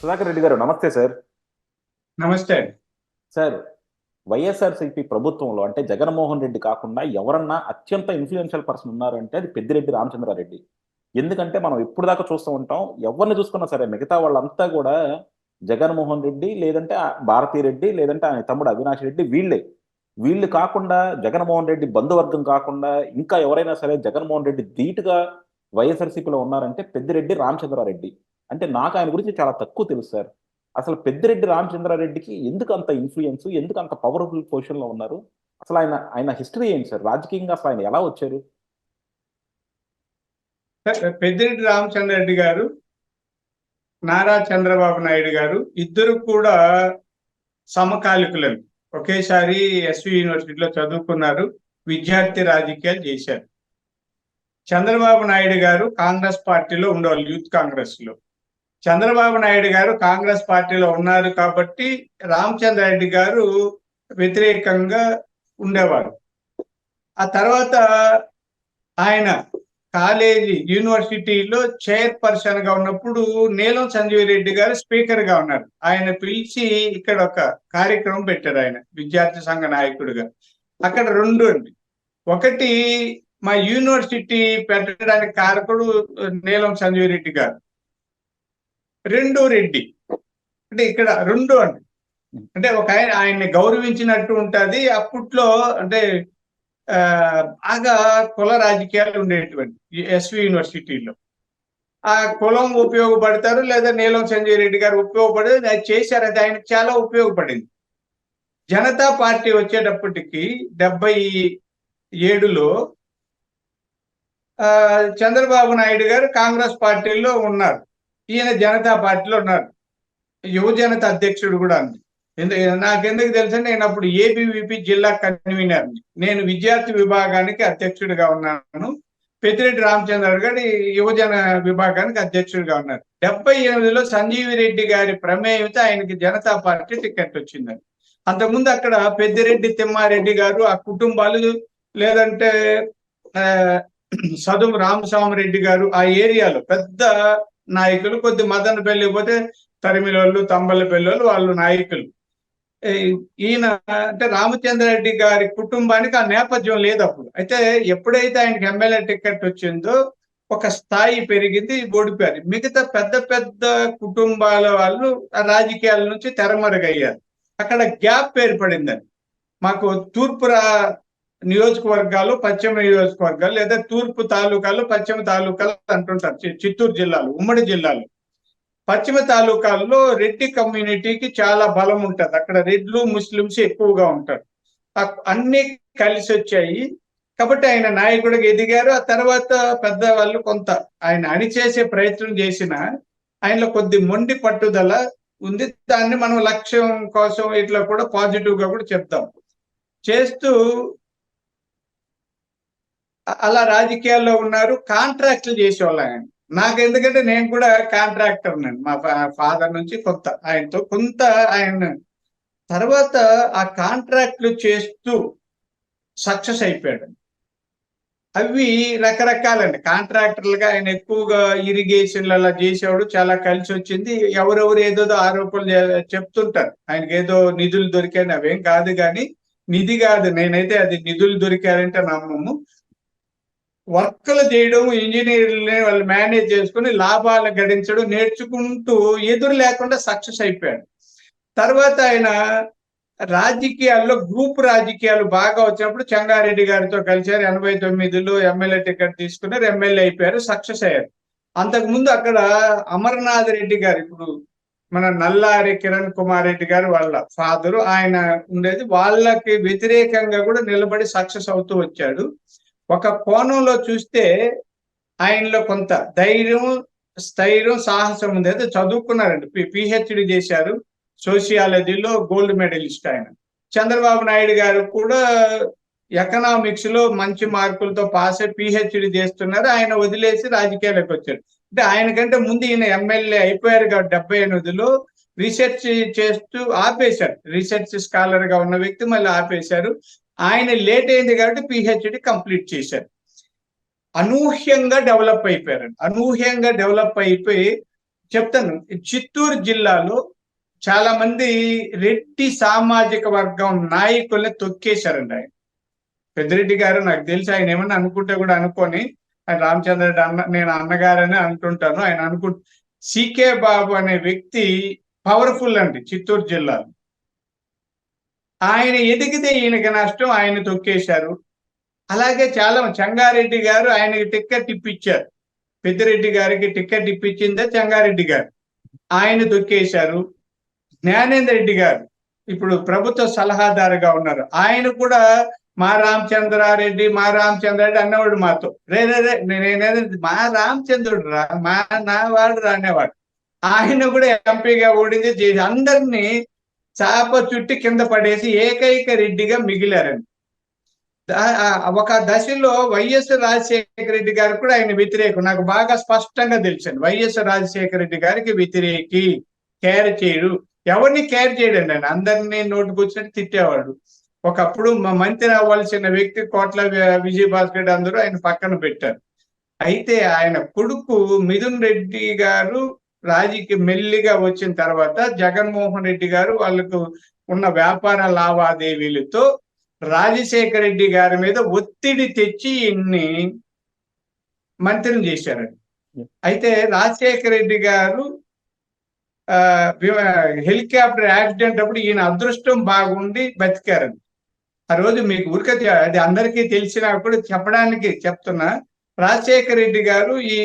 సుధాకర్ రెడ్డి గారు నమస్తే సార్. నమస్తే అండి. సార్, వైఎస్ఆర్సీపీ ప్రభుత్వంలో అంటే జగన్మోహన్ రెడ్డి కాకుండా ఎవరన్నా అత్యంత ఇన్ఫ్లుయెన్షియల్ పర్సన్ ఉన్నారంటే అది పెద్దిరెడ్డి రామచంద్రారెడ్డి. ఎందుకంటే మనం ఇప్పుడు దాకా చూస్తూ ఉంటాం, ఎవరిని చూసుకున్నా సరే మిగతా వాళ్ళంతా కూడా జగన్మోహన్ రెడ్డి లేదంటే భారతీ రెడ్డి లేదంటే ఆయన తమ్ముడు అవినాష్ రెడ్డి వీళ్ళే. వీళ్ళు కాకుండా జగన్మోహన్ రెడ్డి బంధువర్గం కాకుండా ఇంకా ఎవరైనా సరే జగన్మోహన్ రెడ్డి ధీటుగా వైఎస్ఆర్సీపీలో ఉన్నారంటే పెద్దిరెడ్డి రామచంద్రారెడ్డి. అంటే నాకు ఆయన గురించి చాలా తక్కువ తెలుసు సార్. అసలు పెద్దిరెడ్డి రామచంద్రారెడ్డికి ఎందుకు అంత ఇన్ఫ్లుయెన్స్, ఎందుకు అంత పవర్ఫుల్ పొజిషన్ లో ఉన్నారు? అసలు ఆయన ఆయన హిస్టరీ ఏంటి సార్? రాజకీయంగా అసలు ఆయన ఎలా వచ్చారు? పెద్దిరెడ్డి రామచంద్రారెడ్డి గారు, నారా చంద్రబాబు నాయుడు గారు ఇద్దరు కూడా సమకాలికులను. ఒకేసారి ఎస్వి యూనివర్సిటీలో చదువుకున్నారు, విద్యార్థి రాజకీయాలు చేశారు. చంద్రబాబు నాయుడు గారు కాంగ్రెస్ పార్టీలో ఉండేవాళ్ళు, యూత్ కాంగ్రెస్ లో. చంద్రబాబు నాయుడు గారు కాంగ్రెస్ పార్టీలో ఉన్నారు కాబట్టి రామచంద్రారెడ్డి గారు వ్యతిరేకంగా ఉండేవారు. ఆ తర్వాత ఆయన కాలేజీ యూనివర్సిటీలో చైర్పర్సన్ గా ఉన్నప్పుడు నీలం సంజీవ్ రెడ్డి గారు స్పీకర్ గా ఉన్నారు. ఆయన పిలిచి ఇక్కడ ఒక కార్యక్రమం పెట్టారు, ఆయన విద్యార్థి సంఘ నాయకుడిగా. అక్కడ రెండు అండి. ఒకటి, మా యూనివర్సిటీ పెట్టడానికి కారకుడు నీలం సంజీవ్ రెడ్డి గారు. రెండు రెడ్డి అంటే ఇక్కడ రెండు అండి. అంటే ఒక ఆయన్ని గౌరవించినట్టు ఉంటది. అప్పట్లో అంటే బాగా కుల రాజకీయాలు ఉండేటువంటి ఎస్వి యూనివర్సిటీలో. ఆ కులం ఉపయోగపడతారు లేదా నీలం సంజయ్ రెడ్డి గారు ఉపయోగపడేది అది చేశారు. అది ఆయనకు చాలా ఉపయోగపడింది. జనతా పార్టీ వచ్చేటప్పటికి 77లో చంద్రబాబు నాయుడు గారు కాంగ్రెస్ పార్టీలో ఉన్నారు, ఈయన జనతా పార్టీలో ఉన్నారు. యువజనత అధ్యక్షుడు కూడా అంది. నాకెందుకు తెలుసంటే నేను అప్పుడు ఏబీవీపీ జిల్లా కన్వీనర్, నేను విద్యార్థి విభాగానికి అధ్యక్షుడిగా ఉన్నాను. పెద్దిరెడ్డి రామచంద్ర గారి యువజన విభాగానికి అధ్యక్షుడిగా ఉన్నారు. 78లో సంజీవి రెడ్డి గారి ప్రమేయంతో ఆయనకి జనతా పార్టీ టికెట్ వచ్చిందని. అంతకుముందు అక్కడ పెద్దిరెడ్డి తిమ్మారెడ్డి గారు ఆ కుటుంబాలు, లేదంటే సదుము రామస్వామిరెడ్డి గారు ఆ ఏరియాలో పెద్ద నాయకులు. కొద్ది మదనపల్లి పోతే తరిమిలోళ్ళు, తంబలపల్లి వాళ్ళు నాయకులు. ఈయన అంటే రామచంద్రారెడ్డి గారి కుటుంబానికి ఆ నేపథ్యం లేదు అప్పుడు. అయితే ఎప్పుడైతే ఆయనకి ఎమ్మెల్యే టికెట్ వచ్చిందో ఒక స్థాయి పెరిగింది, ఓడిపోయారు. మిగతా పెద్ద పెద్ద కుటుంబాల వాళ్ళు రాజకీయాల నుంచి తెరమరుగయ్యారు. అక్కడ గ్యాప్ ఏర్పడిందని. మాకు తూర్పు నియోజకవర్గాలు, పశ్చిమ నియోజకవర్గాలు, లేదా తూర్పు తాలూకాలు, పశ్చిమ తాలూకాలు అంటుంటారు. చిత్తూరు జిల్లాలు, ఉమ్మడి జిల్లాలు. పశ్చిమ తాలూకాల్లో రెడ్డి కమ్యూనిటీకి చాలా బలం ఉంటుంది. అక్కడ రెడ్లు, ముస్లింస్ ఎక్కువగా ఉంటారు. అన్ని కలిసి వచ్చాయి కాబట్టి ఆయన నాయకుడికి ఎదిగారు. ఆ తర్వాత పెద్దవాళ్ళు కొంత ఆయన అణిచేసే ప్రయత్నం చేసిన ఆయనలో కొద్ది మొండి పట్టుదల ఉంది. దాన్ని మనం లక్ష్యం కోసం ఇట్లా కూడా పాజిటివ్ గా కూడా చెప్తాం. చేస్తూ అలా రాజకీయాల్లో ఉన్నారు. కాంట్రాక్ట్లు చేసేవాళ్ళు ఆయన. నాకు ఎందుకంటే నేను కూడా కాంట్రాక్టర్ నండి, మా ఫాదర్ నుంచి కొంత ఆయనతో కొంత ఆయన. తర్వాత ఆ కాంట్రాక్ట్లు చేస్తూ సక్సెస్ అయిపోయాడు. అవి రకరకాలండి. కాంట్రాక్టర్లుగా ఆయన ఎక్కువగా ఇరిగేషన్లు అలా చేసేవాడు, చాలా కలిసి వచ్చింది. ఎవరెవరు ఏదో ఆరోపణలు చెప్తుంటారు ఆయనకి ఏదో నిధులు దొరికాయని. అవేం కాదు, కానీ నిధి కాదు. నేనైతే అది నిధులు దొరికారంటే నమ్మము. వర్క్లు చేయడం, ఇంజనీర్లని వాళ్ళు మేనేజ్ చేసుకుని లాభాలు గడించడం నేర్చుకుంటూ ఎదురు లేకుండా సక్సెస్ అయిపోయాడు. తర్వాత ఆయన రాజకీయాల్లో గ్రూప్ రాజకీయాలు బాగా వచ్చినప్పుడు చెంగారెడ్డి గారితో కలిశారు. 89లో ఎమ్మెల్యే టికెట్ తీసుకున్నారు, ఎమ్మెల్యే అయిపోయారు, సక్సెస్ అయ్యారు. అంతకుముందు అక్కడ అమర్నాథ్ రెడ్డి గారు, ఇప్పుడు మన నల్లారి కిరణ్ కుమార్ రెడ్డి గారు వాళ్ళ ఫాదరు, ఆయన ఉండేది. వాళ్ళకి వ్యతిరేకంగా కూడా నిలబడి సక్సెస్ అవుతూ వచ్చాడు. ఒక కోణంలో చూస్తే ఆయనలో కొంత ధైర్యం, స్థైర్యం, సాహసం ఉంది. అయితే చదువుకున్నారండి, పిహెచ్డి చేశారు సోషియాలజీలో, గోల్డ్ మెడలిస్ట్ ఆయన. చంద్రబాబు నాయుడు గారు కూడా ఎకనామిక్స్ లో మంచి మార్కులతో పాస్ అయి పిహెచ్డి చేస్తున్నారు. ఆయన వదిలేసి రాజకీయాలకు వచ్చారు. అంటే ఆయనకంటే ముందు ఈయన ఎమ్మెల్యే అయిపోయారు కాబట్టి 78లో రీసెర్చ్ చేస్తూ ఆపేశారు. రీసెర్చ్ స్కాలర్ గా ఉన్న వ్యక్తి మళ్ళీ ఆపేశారు. ఆయన లేట్ అయింది కాబట్టి పిహెచ్డి కంప్లీట్ చేశారు. అనూహ్యంగా డెవలప్ అయిపోయారండి. అనూహ్యంగా డెవలప్ అయిపోయి చెప్తాను. చిత్తూరు జిల్లాలో చాలా మంది రెడ్డి సామాజిక వర్గం నాయకుల్ని తొక్కేశారండి ఆయన. పెద్దిరెడ్డి గారు నాకు తెలిసి ఆయన ఏమన్నా అనుకుంటే కూడా అనుకొని, ఆయన రామచంద్ర రెడ్డి నేను అన్నగారని అంటుంటాను. ఆయన సికే బాబు అనే వ్యక్తి పవర్ఫుల్ అండి చిత్తూరు జిల్లాలో. ఆయన ఎదిగితే ఈయనకి నష్టం, ఆయన తొక్కేశారు. అలాగే చాలా చెంగారెడ్డి గారు ఆయనకి టిక్కెట్ ఇప్పించారు. పెద్దిరెడ్డి గారికి టిక్కెట్ ఇప్పించిందే చెంగారెడ్డి గారు, ఆయన తొక్కేశారు. జ్ఞానేంద్ర రెడ్డి గారు ఇప్పుడు ప్రభుత్వ సలహాదారుగా ఉన్నారు. ఆయన కూడా మా రామచంద్రారెడ్డి అన్నవాడు మాతో. నేనేదో మా రామచంద్రుడు రా, నా వాడు రా అనేవాడు. ఆయన కూడా ఎంపీగా ఓడింది చేసి అందరినీ చాప చుట్టి కింద పడేసి ఏకైక రెడ్డిగా మిగిలారండి. ఒక దశలో వైఎస్ రాజశేఖర రెడ్డి గారు కూడా ఆయన వ్యతిరేకం, నాకు బాగా స్పష్టంగా తెలిసింది. వైఎస్ రాజశేఖర రెడ్డి గారికి వ్యతిరేకి, కేర్ చేయడు, ఎవరిని కేర్ చేయడండి. ఆయన అందరినీ నోటుకొచ్చినట్టు తిట్టేవాడు. ఒకప్పుడు మంత్రి అవ్వాల్సిన వ్యక్తి కోట్ల విజయభాస్కర్ రెడ్డి అందరూ ఆయన పక్కన పెట్టారు. అయితే ఆయన కొడుకు మిథున్ రెడ్డి గారు రాజకీయ మెల్లిగా వచ్చిన తర్వాత జగన్మోహన్ రెడ్డి గారు వాళ్ళకు ఉన్న వ్యాపార లావాదేవీలతో రాజశేఖర రెడ్డి గారి మీద ఒత్తిడి తెచ్చి ఇన్ని మంత్రిని చేశారండి. అయితే రాజశేఖర రెడ్డి గారు హెలికాప్టర్ యాక్సిడెంట్ అప్పుడు ఈయన అదృష్టం బాగుండి బతికారండి. ఆ రోజు మీకు ఊరికే అది అందరికీ తెలిసినా కూడా చెప్పడానికి చెప్తున్నా. రాజశేఖర రెడ్డి గారు ఈ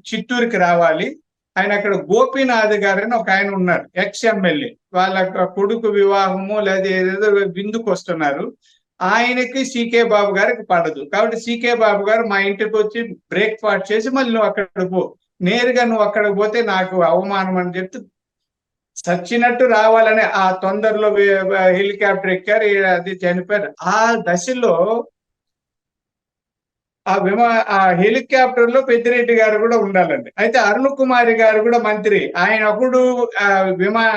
చిత్తూరుకి రావాలి, ఆయన అక్కడ గోపీనాథ్ గారు అని ఒక ఆయన ఉన్నారు, ఎక్స్ ఎమ్మెల్యే, వాళ్ళ కొడుకు వివాహము లేదా ఏదేదో విందుకు వస్తున్నారు. ఆయనకి సికే బాబు గారికి పడదు. కాబట్టి సికే బాబు గారు మా ఇంటికి వచ్చి బ్రేక్ఫాస్ట్ చేసి మళ్ళీ నువ్వు అక్కడికి పో, నేరుగా నువ్వు అక్కడికి పోతే నాకు అవమానం అని చెప్తే చచ్చినట్టు రావాలని ఆ తొందరలో హెలికాప్టర్ ఎక్కారు, అది చనిపోయారు. ఆ దశలో ఆ హెలికాప్టర్ లో పెద్దిరెడ్డి గారు కూడా ఉండాలండి. అయితే అరుణ్ కుమారి గారు కూడా మంత్రి, ఆయన ఒకడు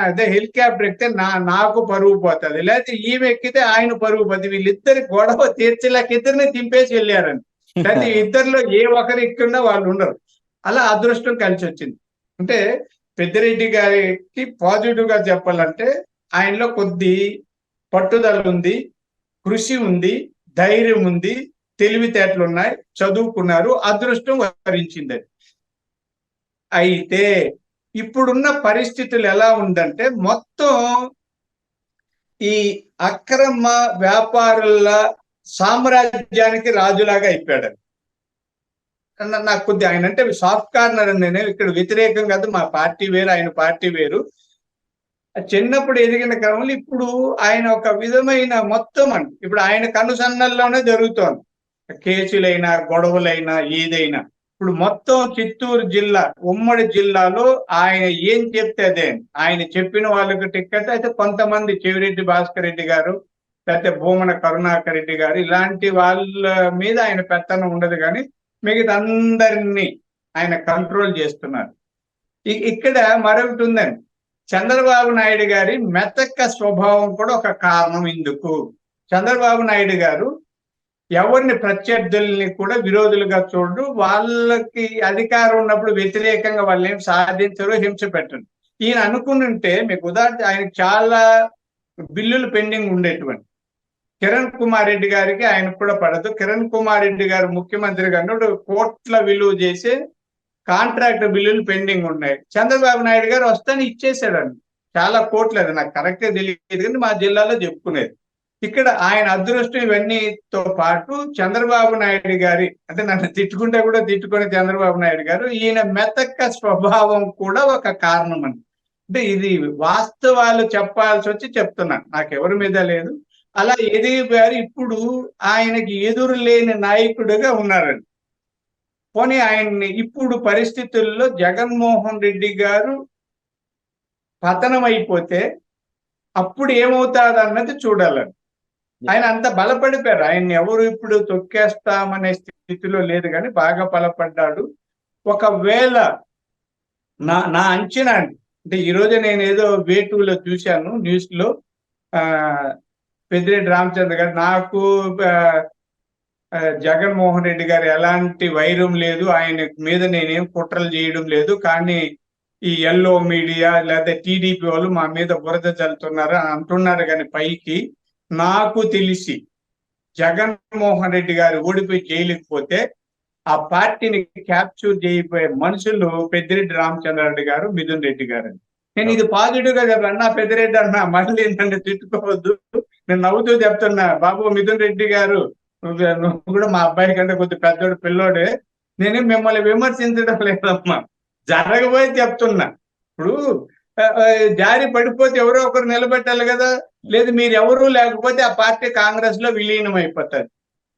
అదే హెలికాప్టర్ ఎక్కితే నాకు పరువు పోతుంది, లేకపోతే ఈమె ఎక్కితే ఆయన పరువు పోతుంది. వీళ్ళిద్దరి గొడవ తీర్చలేక ఇద్దరిని దింపేసి వెళ్ళారండి. లేకపోతే ఇద్దరిలో ఏ ఒకరు ఎక్కున్నా వాళ్ళు ఉండరు. అలా అదృష్టం కలిసి వచ్చింది. అంటే పెద్దిరెడ్డి గారికి పాజిటివ్ గా చెప్పాలంటే ఆయనలో కొద్ది పట్టుదల ఉంది, కృషి ఉంది, ధైర్యం ఉంది, తెలివితేటలు ఉన్నాయి, చదువుకున్నారు, అదృష్టం వరించింది. అయితే ఇప్పుడున్న పరిస్థితులు ఎలా ఉందంటే మొత్తం ఈ అక్రమ వ్యాపారుల సామ్రాజ్యానికి రాజులాగా అయిపోయాడు. నాకు కొద్ది ఆయన అంటే సాఫ్ట్ కార్నర్ అని, నేను ఇక్కడ వ్యతిరేకం కాదు, మా పార్టీ వేరు ఆయన పార్టీ వేరు. చిన్నప్పుడు ఎదిగిన క్రమంలో ఇప్పుడు ఆయన ఒక విధమైన మొత్తం అండి ఇప్పుడు ఆయన కనుసన్నల్లోనే జరుగుతోంది. కేసులైనా గొడవలైనా ఏదైనా ఇప్పుడు మొత్తం చిత్తూరు జిల్లా ఉమ్మడి జిల్లాలో ఆయన ఏం చెప్తే అదే. ఆయన చెప్పిన వాళ్ళకి టిక్కెట్ అయితే కొంతమంది చెవిరెడ్డి భాస్కర్ రెడ్డి గారు, లేకపోతే భూమన కరుణాకర్ రెడ్డి గారు, ఇలాంటి వాళ్ళ మీద ఆయన పెత్తనం ఉండదు, కానీ మిగతా అందరినీ ఆయన కంట్రోల్ చేస్తున్నారు. ఇక్కడ మరొకటి ఉందండి, చంద్రబాబు నాయుడు గారి మెతక్క స్వభావం కూడా ఒక కారణం ఇందుకు. చంద్రబాబు నాయుడు గారు ఎవరిని ప్రత్యర్థుల్ని కూడా విరోధులుగా చూడరు, వాళ్ళకి అధికారం ఉన్నప్పుడు వ్యతిరేకంగా వాళ్ళు ఏం సాధించరు, హింస పెట్టరు. ఈయన అనుకుంటుంటే మీకు ఉదాహరణ, ఆయనకు చాలా బిల్లులు పెండింగ్ ఉండేటువంటి. కిరణ్ కుమార్ రెడ్డి గారికి ఆయనకు కూడా పడదు. కిరణ్ కుమార్ రెడ్డి గారు ముఖ్యమంత్రిగా ఉన్నప్పుడు కోట్ల విలువ చేసే కాంట్రాక్ట్ బిల్లులు పెండింగ్ ఉన్నాయి. చంద్రబాబు నాయుడు గారు వస్తాను ఇచ్చేసాడండి, చాలా కోట్లు. అది నాకు కరెక్ట్గా తెలియదు కానీ మా జిల్లాలో చెప్పుకునేది. ఇక్కడ ఆయన అదృష్టం ఇవన్నీతో పాటు చంద్రబాబు నాయుడు గారి, అంటే నన్ను తిట్టుకుంటే కూడా తిట్టుకునే చంద్రబాబు నాయుడు గారు, ఈయన మెతక్క స్వభావం కూడా ఒక కారణం అండి. అంటే ఇది వాస్తవాలు చెప్పాల్సి వచ్చి చెప్తున్నాను, నాకెవరి మీద లేదు. అలా ఎదిగిపోయారు. ఇప్పుడు ఆయనకి ఎదురు లేని నాయకుడిగా ఉన్నారండి. పోనీ ఆయన్ని ఇప్పుడు పరిస్థితుల్లో జగన్మోహన్ రెడ్డి గారు పతనం అయిపోతే అప్పుడు ఏమవుతాది అన్నది చూడాలండి. ఆయన అంత బలపడిపోయారు, ఆయన్ని ఎవరు ఇప్పుడు తొక్కేస్తామనే స్థితిలో లేదు, కానీ బాగా బలపడ్డాడు. ఒకవేళ నా అంచనా అండి, అంటే ఈరోజు నేను ఏదో వేటూలో చూశాను న్యూస్ లో, పెద్దిరెడ్డి రామచంద్ర గారు, నాకు జగన్మోహన్ రెడ్డి గారు ఎలాంటి వైరం లేదు, ఆయన మీద నేనేం కుట్రలు చేయడం లేదు, కానీ ఈ ఎల్లో మీడియా లేదా టీడీపీ వాళ్ళు మా మీద బురద చల్లుతున్నారు అని అంటున్నారు. కానీ పైకి నాకు తెలిసి జగన్మోహన్ రెడ్డి గారు ఓడిపోయి జైలుకి పోతే ఆ పార్టీని క్యాప్చర్ చేయబోయే మనుషులు పెద్దిరెడ్డి రామచంద్రారెడ్డి గారు, మిథున్ రెడ్డి గారు. నేను ఇది పాజిటివ్ గా చెప్పాను. అన్నా పెద్దిరెడ్డి అన్నా మళ్ళీ నన్ను తిట్టుకోవద్దు, నేను నవ్వుతూ చెప్తున్నా. బాబు మిథున్ రెడ్డి గారు, నువ్వు కూడా మా అబ్బాయి కంటే కొద్ది పెద్దోడు పిల్లోడే, నేను మిమ్మల్ని విమర్శించడం లేదమ్మా, జరగబోయే చెప్తున్నా. ఇప్పుడు జారి పడిపోతే ఎవరో ఒకరు నిలబెట్టాలి కదా. లేదు మీరు ఎవరు లేకపోతే ఆ పార్టీ కాంగ్రెస్ లో విలీనం అయిపోతారు.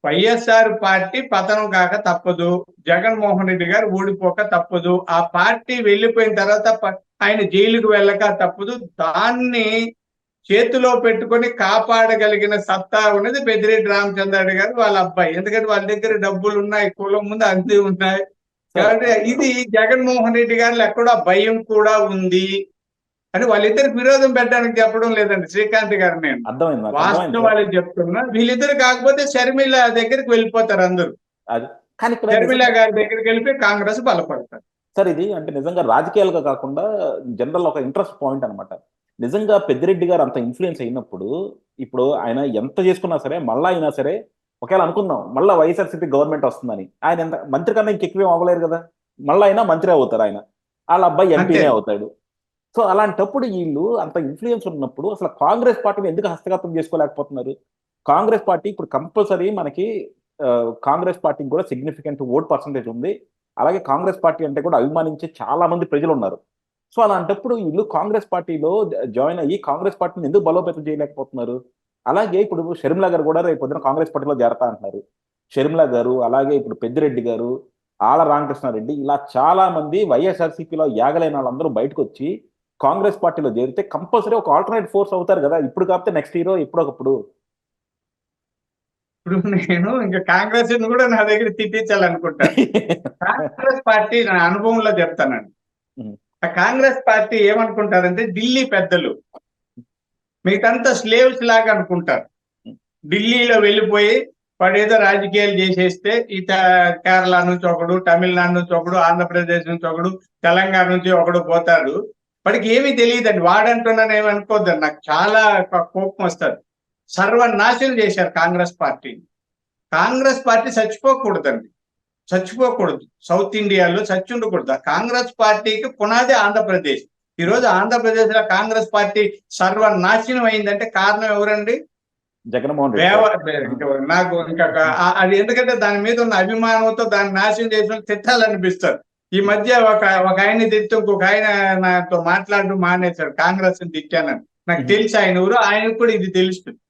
వైఎస్ఆర్ పార్టీ పతనం కాక తప్పదు, జగన్మోహన్ రెడ్డి గారు ఓడిపోక తప్పదు, ఆ పార్టీ వెళ్ళిపోయిన తర్వాత ఆయన జైలుకు వెళ్ళక తప్పదు. దాన్ని చేతిలో పెట్టుకొని కాపాడగలిగిన సత్తా ఉన్నది పెద్దిరెడ్డి రామచంద్రారెడ్డి గారు వాళ్ళ అబ్బాయి. ఎందుకంటే వాళ్ళ దగ్గర డబ్బులు ఉన్నాయి, కులం ముందు అన్ని ఉన్నాయి. కాబట్టి ఇది జగన్మోహన్ రెడ్డి గారిలో ఎక్కడో భయం కూడా ఉంది అని వాళ్ళిద్దరికి విరోధం పెట్టడానికి చెప్పడం లేదండి శ్రీకాంత్ గారు. నేను వాస్తవాలు చెప్తున్నా. వీళ్ళిద్దరు కాకపోతే షర్మిల దగ్గరికి వెళ్ళిపోతారు అందరూ. షర్మిల గారి దగ్గరికి వెళ్ళిపోయి కాంగ్రెస్ బలపడతారు. సార్ ఇది అంటే నిజంగా రాజకీయాలుగా కాకుండా జనరల్ ఒక ఇంట్రెస్ట్ పాయింట్ అనమాట. నిజంగా పెద్దిరెడ్డి గారు అంత ఇన్ఫ్లుయెన్స్ అయినప్పుడు ఇప్పుడు ఆయన ఎంత చేసుకున్నా సరే మళ్ళా అయినా సరే ఒకవేళ అనుకుందాం మళ్ళీ వైఎస్ఆర్సీపీ గవర్నమెంట్ వస్తుందని, ఆయన ఎంత మంత్రి కన్నా ఇంకెక్కువేం అవ్వలేరు కదా, మళ్ళీ అయినా మంత్రి అవుతారు, ఆయన వాళ్ళ అబ్బాయి ఎంపీనే అవుతాడు. సో అలాంటప్పుడు వీళ్ళు అంత ఇన్ఫ్లుయెన్స్ ఉన్నప్పుడు అసలు కాంగ్రెస్ పార్టీని ఎందుకు హస్తగతం చేసుకోలేకపోతున్నారు? కాంగ్రెస్ పార్టీ ఇప్పుడు కంపల్సరీ మనకి కాంగ్రెస్ పార్టీకి కూడా సిగ్నిఫికెంట్ ఓట్ పర్సంటేజ్ ఉంది. అలాగే కాంగ్రెస్ పార్టీ అంటే కూడా అభిమానించే చాలా మంది ప్రజలు ఉన్నారు. సో అలాంటప్పుడు వీళ్ళు కాంగ్రెస్ పార్టీలో జాయిన్ అయ్యి కాంగ్రెస్ పార్టీని ఎందుకు బలోపేతం చేయలేకపోతున్నారు? అలాగే ఇప్పుడు షర్మిల గారు కూడా రేపు పొద్దున కాంగ్రెస్ పార్టీలో చేరతా అంటున్నారు. షర్మిల గారు, అలాగే ఇప్పుడు పెద్దిరెడ్డి గారు, ఆళ్ళ రామకృష్ణారెడ్డి, ఇలా చాలా మంది వైఎస్ఆర్సీపీలో యాగలైన వాళ్ళందరూ బయటకు వచ్చి కాంగ్రెస్ పార్టీలో చేరితే కంపల్సరీ ఒక ఆల్టర్నేట్ ఫోర్స్ అవుతారు కదా, ఇప్పుడు కాకపోతే నెక్స్ట్ ఇయర్ ఎప్పుడొకప్పుడు. ఇప్పుడు నేను ఇంకా కాంగ్రెస్ కూడా నా దగ్గర తిట్టించాలనుకుంటాను. కాంగ్రెస్ పార్టీ నా అనుభవంలో చెప్తానండి. ఆ కాంగ్రెస్ పార్టీ ఏమనుకుంటారంటే ఢిల్లీ పెద్దలు మిగతా స్లేవ్స్ లాగా అనుకుంటారు. ఢిల్లీలో వెళ్ళిపోయి వాడు ఏదో రాజకీయాలు చేసేస్తే ఈ కేరళ నుంచి ఒకడు, తమిళనాడు నుంచి ఒకడు, ఆంధ్రప్రదేశ్ నుంచి ఒకడు, తెలంగాణ నుంచి ఒకడు పోతాడు. వాడికి ఏమీ తెలియదండి. వాడంటున్నాను ఏమనుకోద్దండి, నాకు చాలా కోపం వస్తుంది. సర్వనాశనం చేశారు కాంగ్రెస్ పార్టీని. కాంగ్రెస్ పార్టీ చచ్చిపోకూడదండి, చచ్చిపోకూడదు. సౌత్ ఇండియాలో చచ్చి ఉండకూడదు. కాంగ్రెస్ పార్టీకి పునాది ఆంధ్రప్రదేశ్. ఈ రోజు ఆంధ్రప్రదేశ్ లో కాంగ్రెస్ పార్టీ సర్వనాశనం అయిందంటే కారణం ఎవరండి? జగన్మోహన్ రెడ్డి. నాకు ఇంకా అది ఎందుకంటే దాని మీద ఉన్న అభిమానంతో దాన్ని నాశనం చేసిన తిట్టాలనిపిస్తారు. ఈ మధ్య ఒక ఆయన్ని తిట్టు ఇంకొక ఆయన నాతో మాట్లాడడం మానేశాడు, కాంగ్రెస్ ని తిట్టానని. నాకు తెలిసి ఆయన ఊరు, ఆయనకు కూడా ఇది తెలుస్తుంది.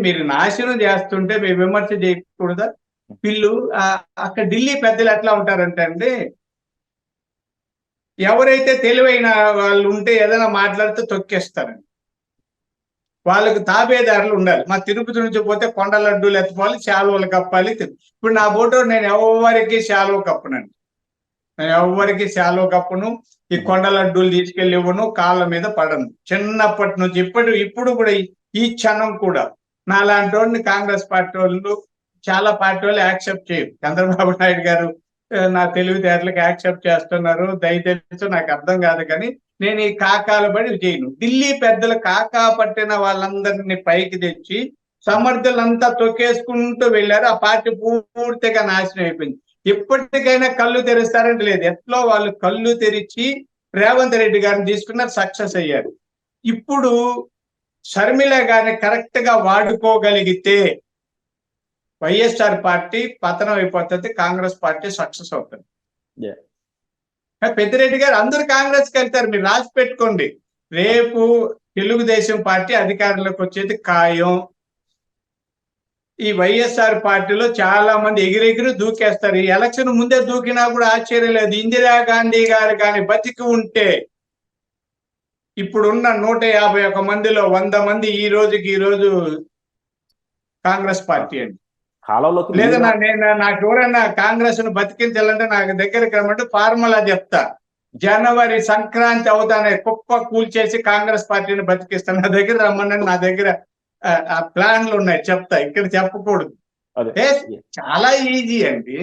మీరు నాశనం చేస్తుంటే మీరు విమర్శ చేయకూడదా? వీళ్ళు అక్కడ ఢిల్లీ పెద్దలు ఎట్లా ఉంటారంటే అండి, ఎవరైతే తెలివైన వాళ్ళు ఉంటే ఏదైనా మాట్లాడితే తొక్కేస్తారండి. వాళ్ళకు తాబేదారులు ఉండాలి. మా తిరుపతి నుంచి పోతే కొండ లడ్డూలు ఎత్తుకోవాలి, శాలువలు కప్పాలి. ఇప్పుడు నా ఫోటో నేను ఎవరికి శాలువ కప్పనండి, నేను ఎవరికి శాలువ కప్పను. ఈ కొండ లడ్డూలు తీసుకెళ్లి ఇవ్వను, కాళ్ళ మీద పడను. చిన్నప్పటి నుంచి ఇప్పుడు కూడా ఈ క్షణం కూడా నాలాంటి వాడిని కాంగ్రెస్ పార్టీ వాళ్ళు, చాలా పార్టీ వాళ్ళు యాక్సెప్ట్ చేయరు. చంద్రబాబు నాయుడు గారు నా తెలివితేటలకు యాక్సెప్ట్ చేస్తున్నారు, దయచేసి నాకు అర్థం కాదు. కానీ నేను ఈ కాకాల బడి చేయను. ఢిల్లీ పెద్దలు కాకా పట్టిన వాళ్ళందరినీ పైకి తెచ్చి సమర్థులంతా తొక్కేసుకుంటూ వెళ్ళారు. ఆ పార్టీ పూర్తిగా నాశనం అయిపోయింది. ఇప్పటికైనా కళ్ళు తెరుస్తారంటే లేదు. ఎట్లో వాళ్ళు కళ్ళు తెరిచి రేవంత్ రెడ్డి గారిని తీసుకున్నారు, సక్సెస్ అయ్యారు. ఇప్పుడు షర్మిల గారిని కరెక్ట్ గా వాడుకోగలిగితే వైఎస్ఆర్ పార్టీ పతనం అయిపోతుంది, కాంగ్రెస్ పార్టీ సక్సెస్ అవుతుంది. పెద్దిరెడ్డి గారు అందరూ కాంగ్రెస్కి వెళ్తారు, మీరు రాసి పెట్టుకోండి. రేపు తెలుగుదేశం పార్టీ అధికారంలోకి వచ్చేది ఖాయం. ఈ వైఎస్ఆర్ పార్టీలో చాలా మంది ఎగిరెగిరి దూకేస్తారు. ఈ ఎలక్షన్ ముందే దూకినా కూడా ఆశ్చర్యం లేదు. ఇందిరాగాంధీ గారు కానీ బతికి ఉంటే ఇప్పుడున్న 151 మందిలో 100 మంది ఈ రోజు కాంగ్రెస్ పార్టీ అండి. లేదా నాకు ఎవరైనా కాంగ్రెస్ ను బతికించాలంటే నాకు దగ్గరికి రమ్మంటే ఫార్ములా చెప్తా. జనవరి సంక్రాంతి అవుతానే కుప్ప కూల్చేసి కాంగ్రెస్ పార్టీని బతికిస్తాను. నా దగ్గర రమ్మని, నా దగ్గర ప్లాన్లు ఉన్నాయి, చెప్తా. ఇక్కడ చెప్పకూడదు. చాలా ఈజీ అండి.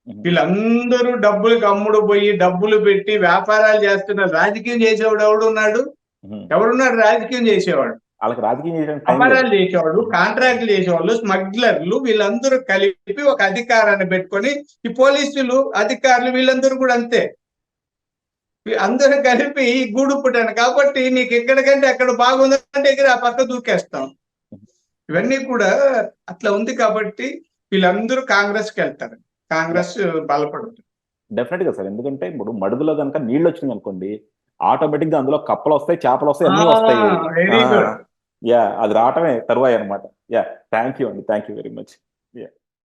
ఉహు, వీళ్ళందరూ డబ్బులకు అమ్ముడు పోయి డబ్బులు పెట్టి వ్యాపారాలు చేస్తున్నారు. రాజకీయం చేసేవాడు ఎవడున్నాడు? ఉహు. ఎవరున్నాడు రాజకీయం చేసేవాడు? వాళ్ళకి రాజకీయం చేయడానికి టైం లేదు. అపరాలు చేసేవాళ్ళు, ఉహు, కాంట్రాక్ట్లు చేసేవాళ్ళు, స్మగ్లర్లు, వీళ్ళందరూ కలిపి ఒక అధికారాన్ని పెట్టుకొని, ఈ పోలీసులు అధికారులు వీళ్ళందరూ కూడా అంతే. అందరూ కలిపి ఈ గూడు పుట్టాను కాబట్టి నీకు ఎక్కడికంటే అక్కడ బాగుందంటే ఎగిరి ఆ పక్క దూకేస్తాం. ఉహు. ఇవన్నీ కూడా అట్లా ఉంది కాబట్టి వీళ్ళందరూ కాంగ్రెస్కి వెళ్తారు. కాంగ్రెస్ బలపడుతుంది. డెఫినెట్ గా సార్, ఎందుకంటే ఇప్పుడు మడుగులో కనుక నీళ్ళు వచ్చింది అనుకోండి, ఆటోమేటిక్ గా అందులో కప్పలు వస్తాయి, చేపలు వస్తాయి, అన్ని వస్తాయి. Very good. యా, అది రావటమే తరువాయి అనమాట. యా, థ్యాంక్ యూ అండి, థ్యాంక్ యూ వెరీ మచ్.